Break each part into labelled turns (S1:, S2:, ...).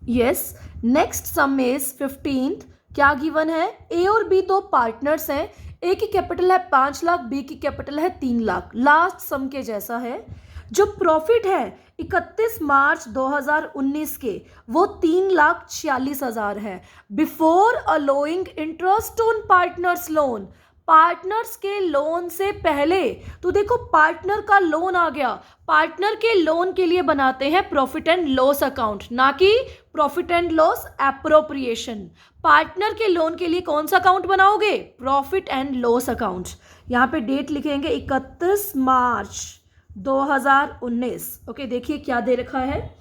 S1: Yes. Next sum is 15th। क्या given है? ए और बी दो पार्टनर्स हैं, ए की कैपिटल है 5 लाख, बी की कैपिटल है 3 लाख। लास्ट सम के जैसा है। जो प्रॉफिट है 31 मार्च 2019 के, वो 3,46,000 है। Before allowing interest on partners loan, partners के लोन से पहले, तो देखो पार्टनर का लोन आ गया, पार्टनर के लोन के लिए बनाते हैं प्रॉफिट एंड लॉस अकाउंट, ना कि profit and loss appropriation. Partner के लोन के लिए कौन सा अकाउंट बनाओगे? Profit and loss account. यहाँ पे डेट लिखेंगे 31 मार्च 2019। ओके, देखिए क्या दे रखा है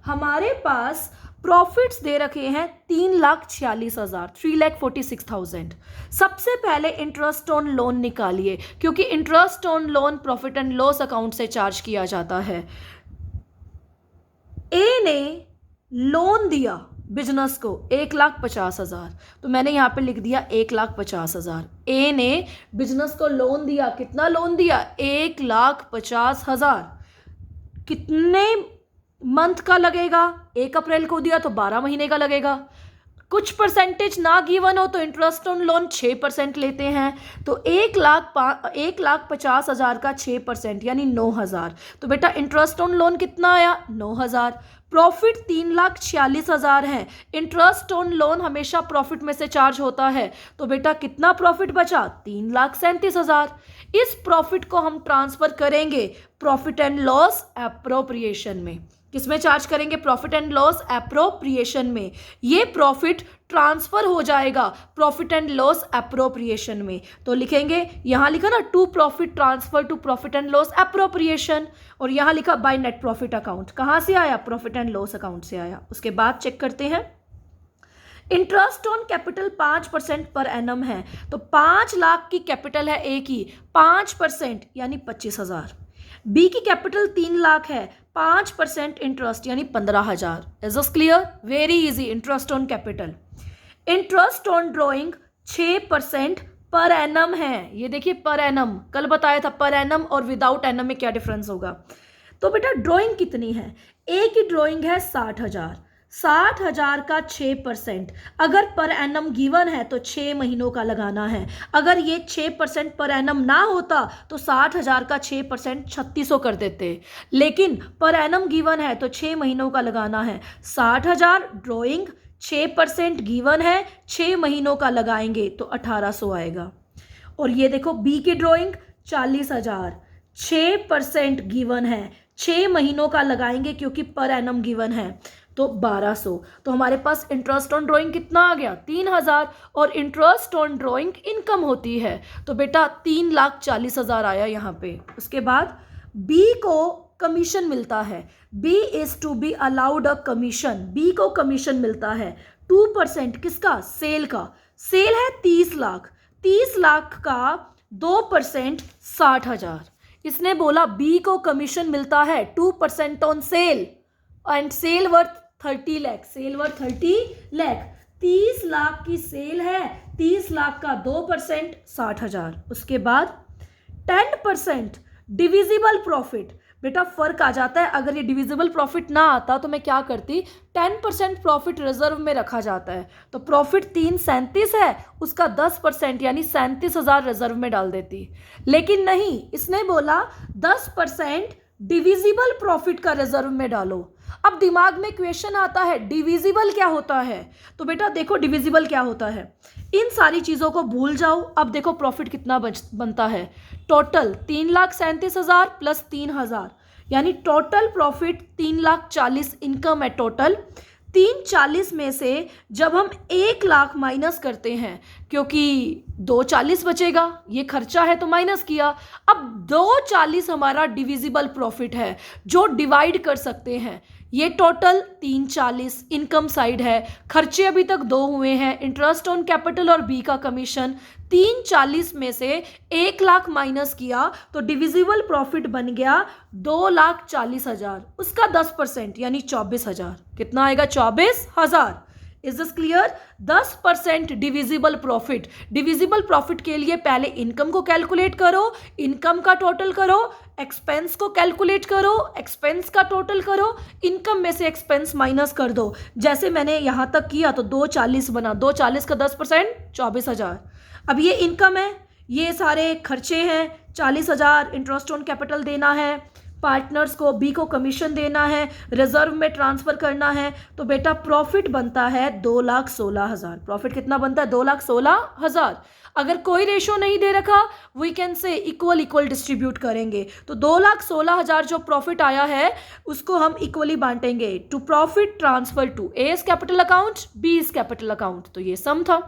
S1: हमारे पास। प्रॉफिट्स दे रखे हैं 3,46,000, 3,46,000। सबसे पहले इंटरेस्ट ऑन लोन निकालिए, क्योंकि interest on loan profit and loss account से चार्ज किया जाता है। ए ने लोन दिया बिजनेस को 1,50,000, तो मैंने यहां पे लिख दिया 1,50,000। ए ने बिजनेस को लोन दिया, कितना लोन दिया? 1,50,000। कितने मंथ का लगेगा? 1 अप्रैल को दिया तो 12 महीने का लगेगा। कुछ परसेंटेज ना गिवन हो तो इंटरेस्ट ऑन लोन 6% लेते हैं, तो 1,50,000 का 6% यानी 9,000। तो बेटा इंटरेस्ट ऑन लोन कितना आया? 9,000। प्रॉफिट 3,46,000 है। इंटरेस्ट ऑन लोन हमेशा प्रॉफिट में से चार्ज होता है, तो बेटा कितना प्रॉफिट बचा? 3,37,000। इस प्रॉफिट को हम ट्रांसफर करेंगे प्रॉफिट एंड लॉस एप्रोप्रिएशन में। किसमें चार्ज करेंगे? प्रॉफिट एंड लॉस एप्रोप्रिएशन में। ये प्रॉफिट ट्रांसफर हो जाएगा प्रॉफिट एंड लॉस एप्रोप्रिएशन में। तो लिखेंगे, यहां लिखा ना to profit transfer to profit and loss appropriation, और यहां लिखा बाय नेट प्रॉफिट अकाउंट। कहां से आया? प्रॉफिट एंड लॉस अकाउंट से आया। उसके बाद चेक करते हैं, interest on capital 5% per annum है, तो 5 लाख की कैपिटल है ए की, 5% यानी 25,000। बी की कैपिटल 3 लाख है, 5% इंटरेस्ट यानी 15,000। Is this clear? Very easy. Interest on capital. Interest on drawing 6% per annum है। ये देखिए पर एनम, कल बताया था पर एनम और विदाउट एनम में क्या डिफरेंस होगा। तो बेटा ड्रॉइंग कितनी है? ए की ड्रॉइंग है 60,000, 60,000 का 6%। अगर पर एनम गिवन है तो 6 महीनों का लगाना है। अगर ये 6% पर एनम ना होता तो 60,000 का 6% 3,600 कर देते, लेकिन पर एनम गिवन है तो 6 महीनों का लगाना है। 60,000 ड्रॉइंग, 6% गिवन है, 6 महीनों का लगाएंगे तो 1,800 आएगा। और ये देखो बी की ड्रॉइंग 40,000, 6% गिवन है, 6 महीनों का लगाएंगे क्योंकि पर एनम गिवन है तो 1,200। तो हमारे पास इंटरेस्ट ऑन ड्रॉइंग कितना आ गया? 3,000। और इंटरेस्ट ऑन ड्रॉइंग इनकम होती है, तो बेटा 3,40,000 आया यहाँ पे। उसके बाद बी को कमीशन मिलता है, B is to be allowed a commission, B को कमीशन मिलता है 2%। किसका? सेल का। सेल है 30 लाख, 30 लाख का 2% 60,000। इसने बोला बी को कमीशन मिलता है 2% on sale, and sale worth 30 lakh, sale worth 30 lakh. 30 lakh की सेल है, 30 लाख का 2% 60,000। उसके बाद 10% डिविजिबल प्रॉफिट। बेटा फर्क आ जाता है, अगर ये डिविजिबल प्रॉफिट ना आता तो मैं क्या करती? 10% प्रॉफिट रिजर्व में रखा जाता है, तो प्रॉफिट 337 है, उसका 10% यानी 37,000 रिजर्व में डाल देती। लेकिन नहीं, इसने बोला 10% डिविजिबल प्रॉफिट का रिजर्व में डालो। अब दिमाग में क्वेश्चन आता है डिविजिबल क्या होता है? तो बेटा देखो डिविजिबल क्या होता है, इन सारी चीजों को भूल जाओ। अब देखो प्रॉफिट कितना बनता है, टोटल 3,37,000 प्लस 3,000 यानी टोटल प्रॉफिट 3,40,000 इनकम है टोटल। 340 में से जब हम 1 लाख माइनस करते हैं, क्योंकि 240 बचेगा, ये खर्चा है तो माइनस किया। अब 240 हमारा डिविजिबल प्रॉफिट है जो डिवाइड कर सकते हैं। ये टोटल 340 इनकम साइड है, खर्चे अभी तक 2 हुए हैं, इंटरेस्ट ऑन कैपिटल और बी का कमीशन। 340 में से 1 लाख माइनस किया तो डिविजिबल प्रॉफिट बन गया 2,40,000, उसका 10% यानी 24,000। कितना आएगा? 24,000। Is this clear? 10% divisible profit. Divisible profit के लिए पहले इनकम को कैलकुलेट करो, इनकम का टोटल करो, एक्सपेंस को कैलकुलेट करो, एक्सपेंस का टोटल करो, इनकम में से एक्सपेंस माइनस कर दो। जैसे मैंने यहां तक किया तो 240 बना, 240 का 10% 24,000। अब ये इनकम है, ये सारे खर्चे हैं, 40,000 इंटरेस्ट ऑन कैपिटल देना है, पार्टनर्स को बी को कमीशन देना है, रिजर्व में ट्रांसफर करना है, तो बेटा प्रॉफिट बनता है 2,16,000। प्रॉफिट कितना बनता है? 2,16,000। अगर कोई रेशो नहीं दे रखा, we can say equal equal distribute करेंगे। तो 2,16,000 जो प्रॉफिट आया है उसको हम इक्वली बांटेंगे to profit transfer to A's capital account, B's capital account. तो ये सम था।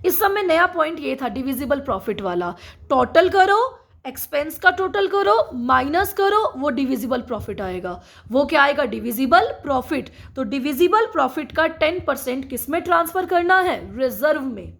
S1: इस सब में नया पॉइंट ये था डिविजिबल प्रॉफिट वाला, टोटल करो, एक्सपेंस का टोटल करो, माइनस करो, वो डिविजिबल प्रॉफिट आएगा। वो क्या आएगा? Divisible profit. तो डिविजिबल प्रॉफिट का 10% किस में ट्रांसफर करना है? रिजर्व में।